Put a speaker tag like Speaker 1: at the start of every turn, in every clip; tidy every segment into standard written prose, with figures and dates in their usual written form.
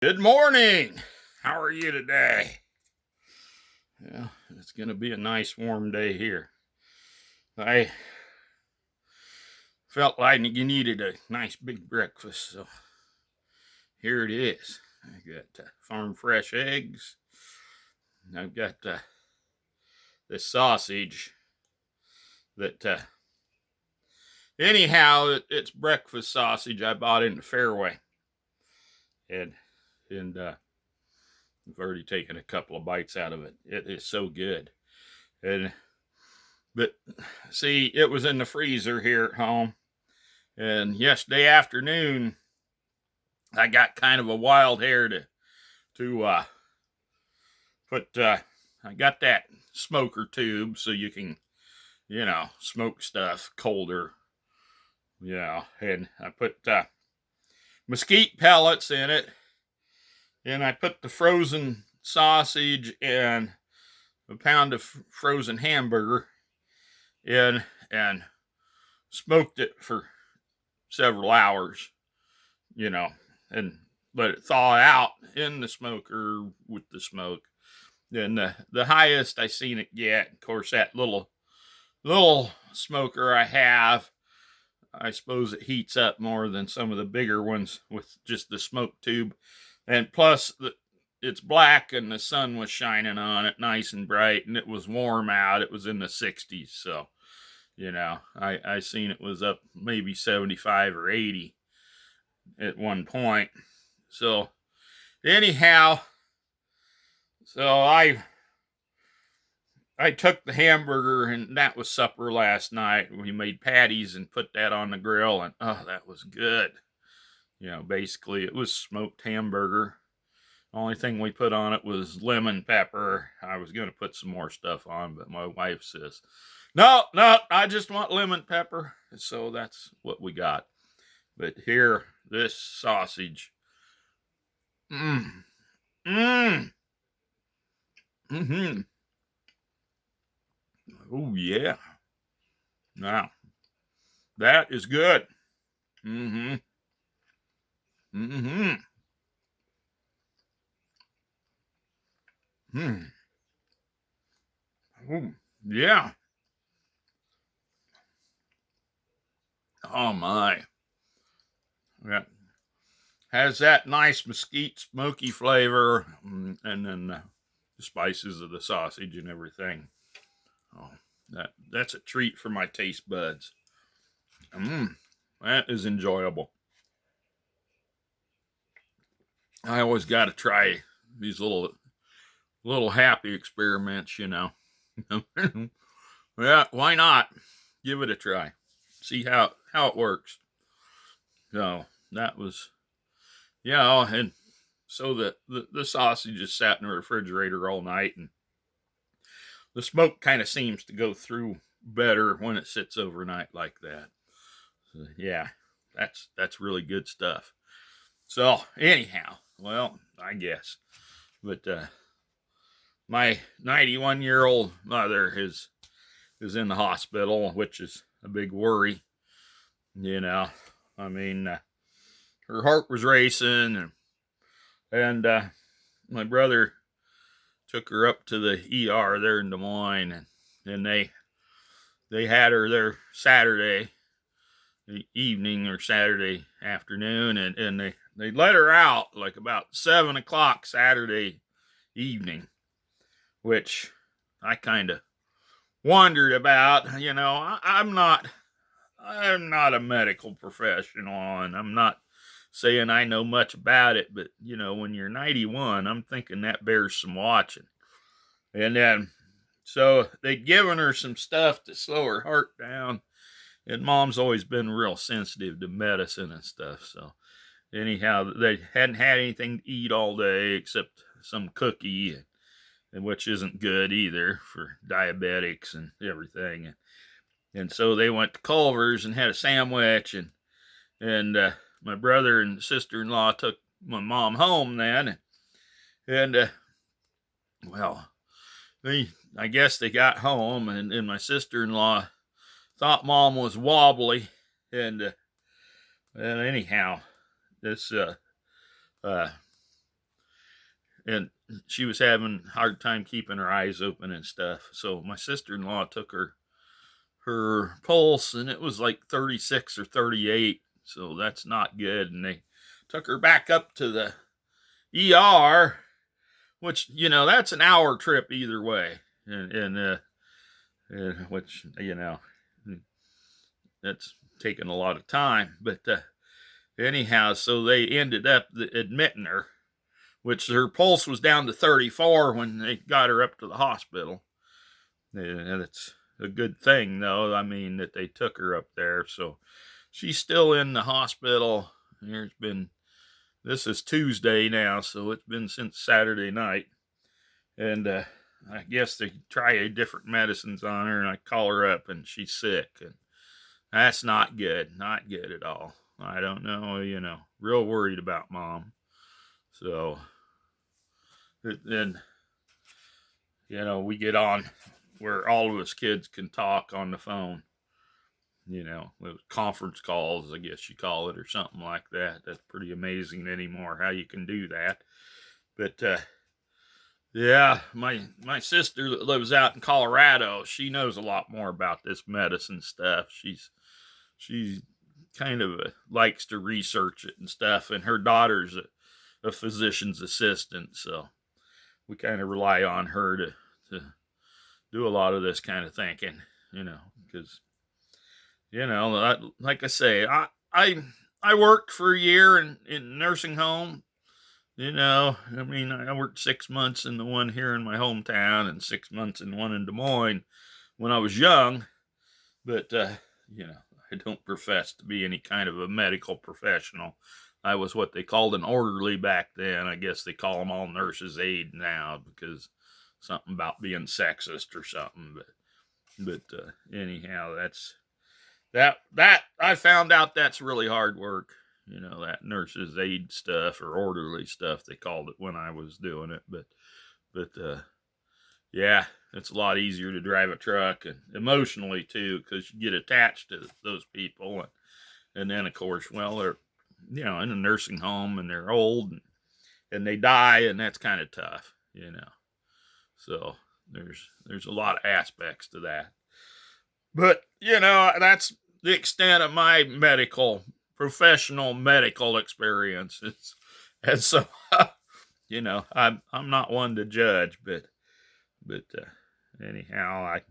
Speaker 1: Good morning. How are you today? Yeah, it's going to be a nice warm day here. I felt like you needed a nice big breakfast, so here it is. I got farm fresh eggs. I've got this sausage that, anyhow, it's breakfast sausage I bought in the Fairway. And I've already taken a couple of bites out of it. It is so good. But see, it was in the freezer here at home. And yesterday afternoon, I got kind of a wild hair to put. I got that smoker tube so you can, smoke stuff colder. And I put mesquite pellets in it, and I put the frozen sausage and a pound of frozen hamburger in and smoked it for several hours, and let it thaw out in the smoker with the smoke. And the highest I seen it get, of course, that little smoker I have, I suppose it heats up more than some of the bigger ones with just the smoke tube. And plus, it's black and the sun was shining on it nice and bright, and it was warm out. It was in the 60s, so, I seen it was up maybe 75 or 80 at one point. So, anyhow, I took the hamburger, and that was supper last night. We made patties and put that on the grill, and oh, that was good. Basically it was smoked hamburger. The only thing we put on it was lemon pepper. I was going to put some more stuff on, but my wife says, no, I just want lemon pepper. So that's what we got. But here, this sausage. Mm-hmm. Oh, yeah. Now, that is good. Mm-hmm. Oh, yeah. Oh, my. Yeah. Has that nice mesquite smoky flavor, and then the spices of the sausage and everything. Oh, that's a treat for my taste buds. That is enjoyable. I always got to try these little happy experiments, Yeah, why not? Give it a try. See how it works. So that was, and so the sausage just sat in the refrigerator all night, and the smoke kind of seems to go through better when it sits overnight like that. So, yeah, that's really good stuff. So anyhow, well, I guess, but my 91-year-old mother is in the hospital, which is a big worry. I mean, her heart was racing, and my brother took her up to the ER there in Des Moines, and they had her there Saturday evening or Saturday afternoon, and they let her out like about 7 o'clock Saturday evening, which I kind of wondered about. I'm not a medical professional, and I'm not saying I know much about it, but when you're 91, I'm thinking that bears some watching. And then so they'd given her some stuff to slow her heart down, and Mom's always been real sensitive to medicine and stuff. So anyhow, they hadn't had anything to eat all day except some cookie, and which isn't good either for diabetics and everything. And so they went to Culver's and had a sandwich, and my brother and sister-in-law took my mom home then, and well, I guess they got home, and my sister-in-law thought Mom was wobbly, and anyhow, this and she was having a hard time keeping her eyes open and stuff. So my sister-in-law took her pulse, and it was like 36 or 38. So that's not good. And they took her back up to the ER, which, that's an hour trip either way. And which, that's taking a lot of time. But anyhow, so they ended up admitting her, which her pulse was down to 34 when they got her up to the hospital. And it's a good thing, though, that they took her up there. So she's still in the hospital. This is Tuesday now, so it's been since Saturday night. And I guess they try different medicines on her, and I call her up, and she's sick. And that's not good. Not good at all. I don't know, real worried about Mom. So, then, we get on where all of us kids can talk on the phone. Conference calls, I guess you call it, or something like that. That's pretty amazing anymore how you can do that. But, yeah, my sister that lives out in Colorado, she knows a lot more about this medicine stuff. She kind of likes to research it and stuff, and her daughter's a physician's assistant, so we kind of rely on her to do a lot of this kind of thinking, because, like I say, I worked for a year in nursing home. I worked 6 months in the one here in my hometown and 6 months in one in Des Moines when I was young. But, I don't profess to be any kind of a medical professional. I was what they called an orderly back then. I guess they call them all nurses' aide now because something about being sexist or something. But anyhow, that I found out that's really hard work. That nurse's aide stuff or orderly stuff, they called it when I was doing it. But yeah, it's a lot easier to drive a truck, and emotionally too, because you get attached to those people. And then, of course, well, they're, in a nursing home and they're old and they die, and that's kind of tough, So there's a lot of aspects to that. But, that's the extent of my professional medical experiences. And so, I'm not one to judge, but anyhow, I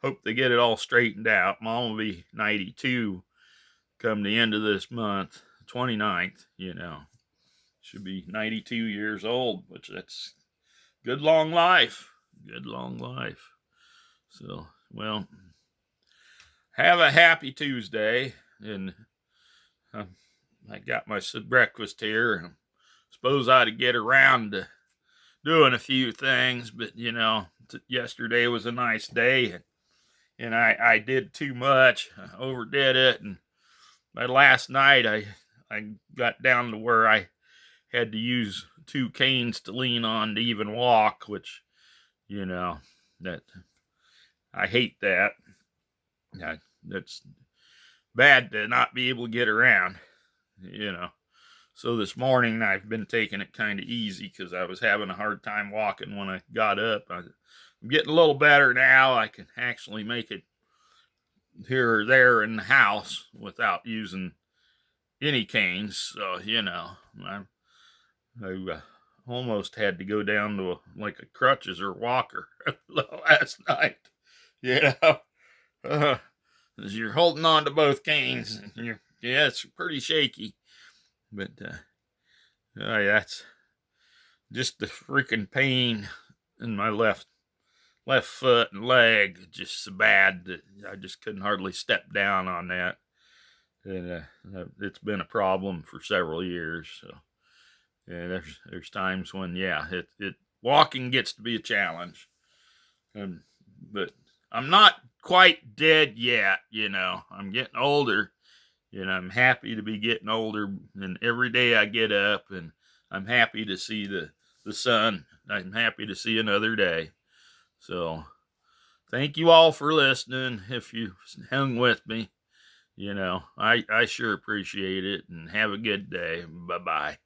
Speaker 1: hope they get it all straightened out. Mom will be 92 come the end of this month, 29th, Should be 92 years old, which that's good long life. Good long life. So, well, have a happy Tuesday, and I got my breakfast here. I suppose I ought to get around to doing a few things, but yesterday was a nice day, and I did too much. I overdid it, and by last night I got down to where I had to use 2 canes to lean on to even walk, which that I hate that. That's bad to not be able to get around, So this morning I've been taking it kind of easy because I was having a hard time walking when I got up. I'm getting a little better now. I can actually make it here or there in the house without using any canes. So, I almost had to go down to a crutches or walker last night, as you're holding on to both canes, and it's pretty shaky. But that's just the freaking pain in my left foot and leg, just so bad that I just couldn't hardly step down on that. And it's been a problem for several years. So there's times when it walking gets to be a challenge. But I'm not quite dead yet. I'm getting older. I'm happy to be getting older, and every day I get up, and I'm happy to see the sun. I'm happy to see another day. So, thank you all for listening. If you hung with me, I sure appreciate it, and have a good day. Bye-bye.